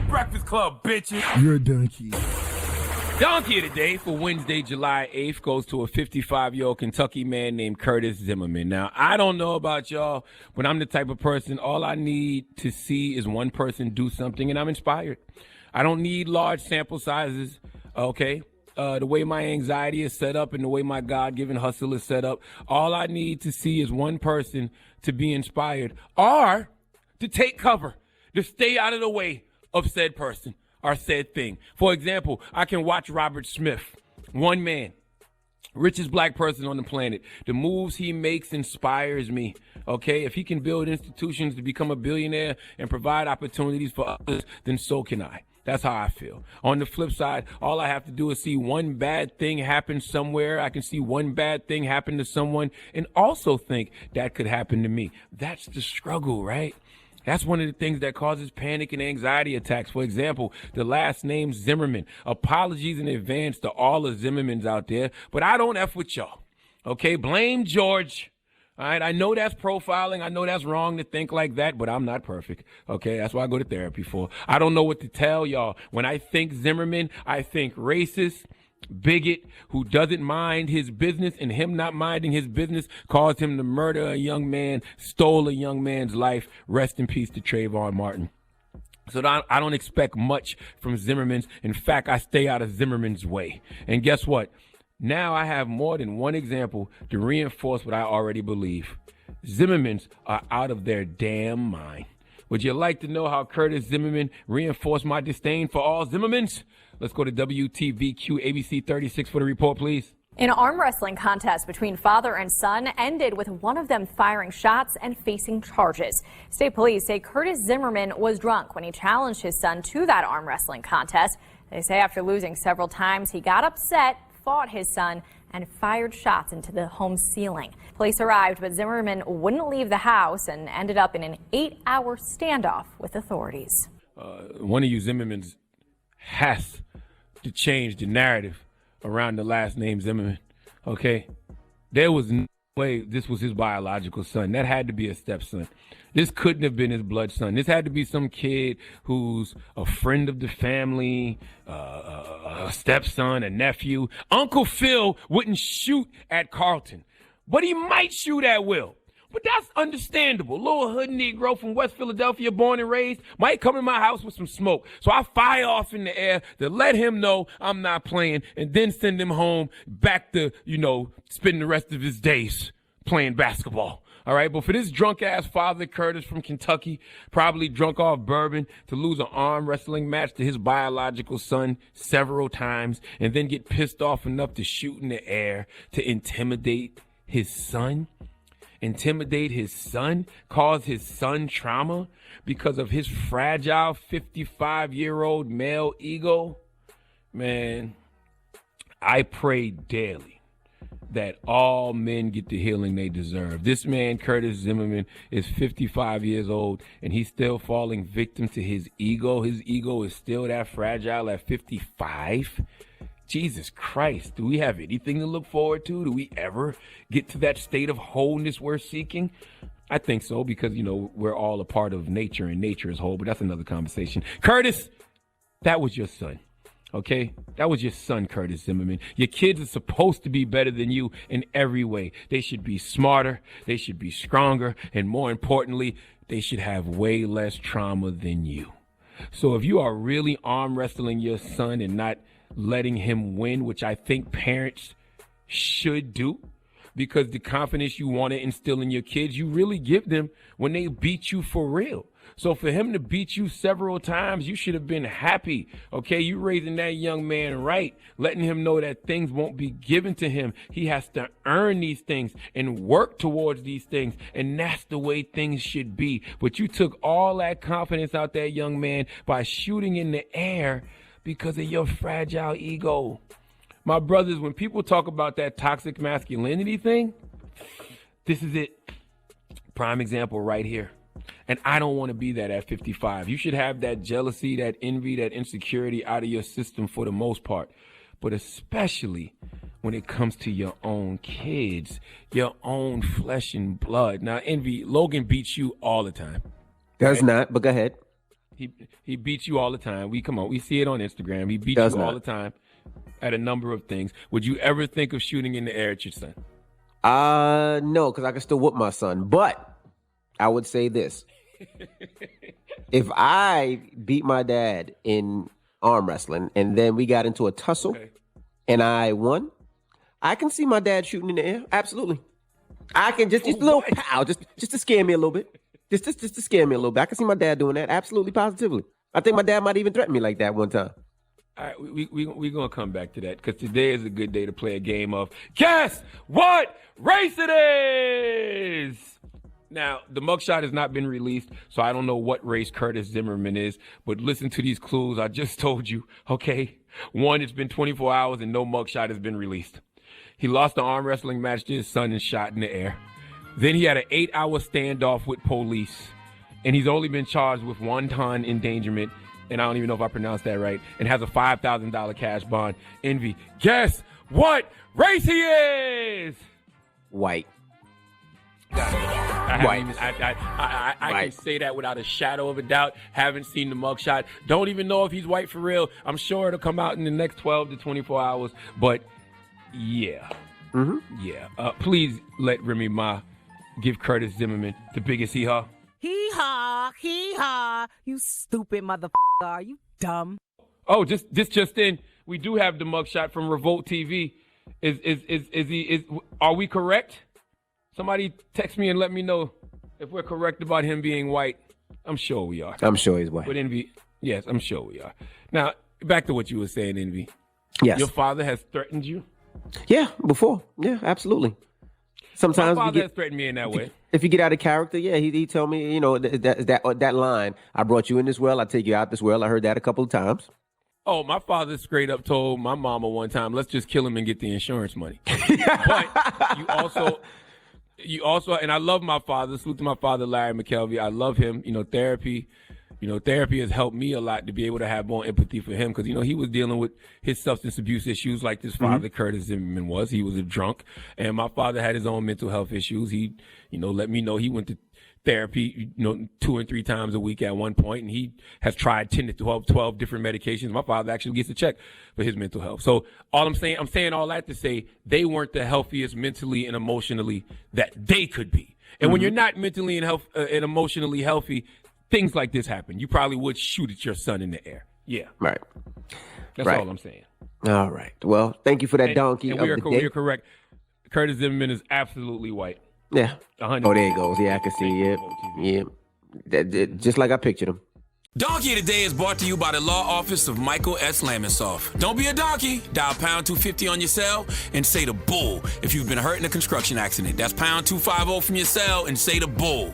Breakfast Club, bitches. You're a donkey. Donkey of the day for Wednesday, July 8th goes to a 55-year-old Kentucky man named Curtis Zimmerman. Now, I don't know about y'all, but I'm the type of person, all I need to see is one person do something, and I'm inspired. I don't need large sample sizes, okay? The way my anxiety is set up and the way my God-given hustle is set up, all I need to see is one person to be inspired or to take cover, to stay out of the way of said person or said thing. For example, I can watch Robert Smith, one man, richest black person on the planet. The moves he makes inspires me, okay? If he can build institutions to become a billionaire and provide opportunities for others, then so can I. That's how I feel. On the flip side, all I have to do is see one bad thing happen somewhere. I can see one bad thing happen to someone and also think that could happen to me. That's the struggle, right? That's one of the things that causes panic and anxiety attacks. For example, the last name Zimmerman. Apologies in advance to all the Zimmermans out there, but I don't F with y'all. Okay, blame George. All right, I know that's profiling. I know that's wrong to think like that, but I'm not perfect. Okay, that's why I go to therapy for. I don't know what to tell y'all. When I think Zimmerman, I think racist, bigot, who doesn't mind his business, and him not minding his business caused him to murder a young man, stole a young man's life. Rest in peace to Trayvon Martin. So I don't expect much from Zimmerman's. In fact, I stay out of Zimmerman's way. And guess what? Now I have more than one example to reinforce what I already believe. Zimmermans are out of their damn mind. Would you like to know how Curtis Zimmerman reinforced my disdain for all Zimmermans? Let's go to WTVQ ABC 36 for the report, please. An arm wrestling contest between father and son ended with one of them firing shots and facing charges. State police say Curtis Zimmerman was drunk when he challenged his son to that arm wrestling contest. They say after losing several times, he got upset, fought his son, and fired shots into the home ceiling. Police arrived, but Zimmerman wouldn't leave the house and ended up in an 8-hour standoff with authorities. One of you Zimmermans has to change the narrative around the last name Zimmerman, okay? There was no way this was his biological son. That had to be a stepson. This couldn't have been his blood son. This had to be some kid who's a friend of the family, a stepson, a nephew. Uncle Phil wouldn't shoot at Carlton, but he might shoot at Will. But that's understandable. Little hood Negro from West Philadelphia, born and raised, might come in my house with some smoke. So I fire off in the air to let him know I'm not playing and then send him home back to, spend the rest of his days playing basketball. All right, but for this drunk-ass father, Curtis from Kentucky, probably drunk off bourbon, to lose an arm wrestling match to his biological son several times and then get pissed off enough to shoot in the air to intimidate his son, cause his son trauma because of his fragile 55-year-old male ego, man, I pray daily that all men get the healing they deserve. This man, Curtis Zimmerman, is 55 years old, and he's still falling victim to his ego. His ego is still that fragile at 55. Jesus Christ, do we have anything to look forward to? Do we ever get to that state of wholeness we're seeking? I think so, because, we're all a part of nature, and nature is whole, but that's another conversation. Curtis, that was your son. Okay, that was your son, Curtis Zimmerman. Your kids are supposed to be better than you in every way. They should be smarter, they should be stronger, and more importantly, they should have way less trauma than you. So if you are really arm wrestling your son and not letting him win, which I think parents should do, because the confidence you want to instill in your kids, you really give them when they beat you for real. So for him to beat you several times, you should have been happy. Okay, you raising that young man right, letting him know that things won't be given to him. He has to earn these things and work towards these things, and that's the way things should be. But you took all that confidence out that young man by shooting in the air because of your fragile ego. My brothers, when people talk about that toxic masculinity thing, this is it. Prime example right here. And I don't want to be that at 55. You should have that jealousy, that envy, that insecurity out of your system for the most part. But especially when it comes to your own kids, your own flesh and blood. Now, envy, Logan beats you all the time. Does not, but go ahead. He beats you all the time. We see it on Instagram. He beats Does you all not. the time at a number of things. Would you ever think of shooting in the air at your son? No, because I can still whoop my son. But I would say this. If I beat my dad in arm wrestling and then we got into a tussle and I won, I can see my dad shooting in the air. Absolutely. I can just a little pow, just to scare me a little bit. Just to scare me a little bit. I can see my dad doing that. Absolutely, positively. I think my dad might even threaten me like that one time. All right, we're going to come back to that because today is a good day to play a game of Guess What Race It Is? Now, the mugshot has not been released, so I don't know what race Curtis Zimmerman is, but listen to these clues I just told you, okay? One, it's been 24 hours and no mugshot has been released. He lost the arm wrestling match to his son and shot in the air. Then he had an 8-hour standoff with police, and he's only been charged with wanton endangerment, and I don't even know if I pronounced that right, and has a $5,000 cash bond. Envy, guess what race he is? White. I can say that without a shadow of a doubt. Haven't seen the mugshot. Don't even know if he's white for real. I'm sure it'll come out in the next 12 to 24 hours. But yeah. Yeah. Please let Remy Ma give Curtis Zimmerman the biggest hee-haw. Hee-haw. You stupid motherfucker. Are you dumb? Oh, just in, we do have the mugshot from Revolt TV. Are we correct? Somebody text me and let me know if we're correct about him being white. I'm sure we are. I'm sure he's white. But Envy, yes, I'm sure we are. Now, back to what you were saying, Envy. Yes. Your father has threatened you? Yeah, before. Yeah, absolutely. Sometimes my father has threatened me in that way. If you get out of character, yeah, he told me, that line, I brought you in this world, I take you out this world. I heard that a couple of times. Oh, my father straight up told my mama one time, let's just kill him and get the insurance money. But you also, and I love my father. Salute to my father, Larry McKelvey. I love him. Therapy has helped me a lot to be able to have more empathy for him because, he was dealing with his substance abuse issues like his father, Curtis Zimmerman, was. He was a drunk, and my father had his own mental health issues. He, let me know he went to therapy, 2 and 3 times a week at one point, and he has tried 10 to 12 different medications. My father actually gets a check for his mental health. So I'm saying all that to say they weren't the healthiest mentally and emotionally that they could be. And when you're not mentally and emotionally healthy, things like this happen. You probably would shoot at your son in the air. Yeah. Right. That's all I'm saying. All right. Well, thank you for that donkey and of we are the day. correct. Curtis Zimmerman is absolutely white. Yeah. 100%. Oh, there he goes. Yeah, I can see it. Yeah. Just like I pictured him. Donkey Today is brought to you by the law office of Michael S. Lamonsoff. Don't be a donkey. Dial pound 250 on your cell and say the bull if you've been hurt in a construction accident. That's pound 250 from your cell and say the bull.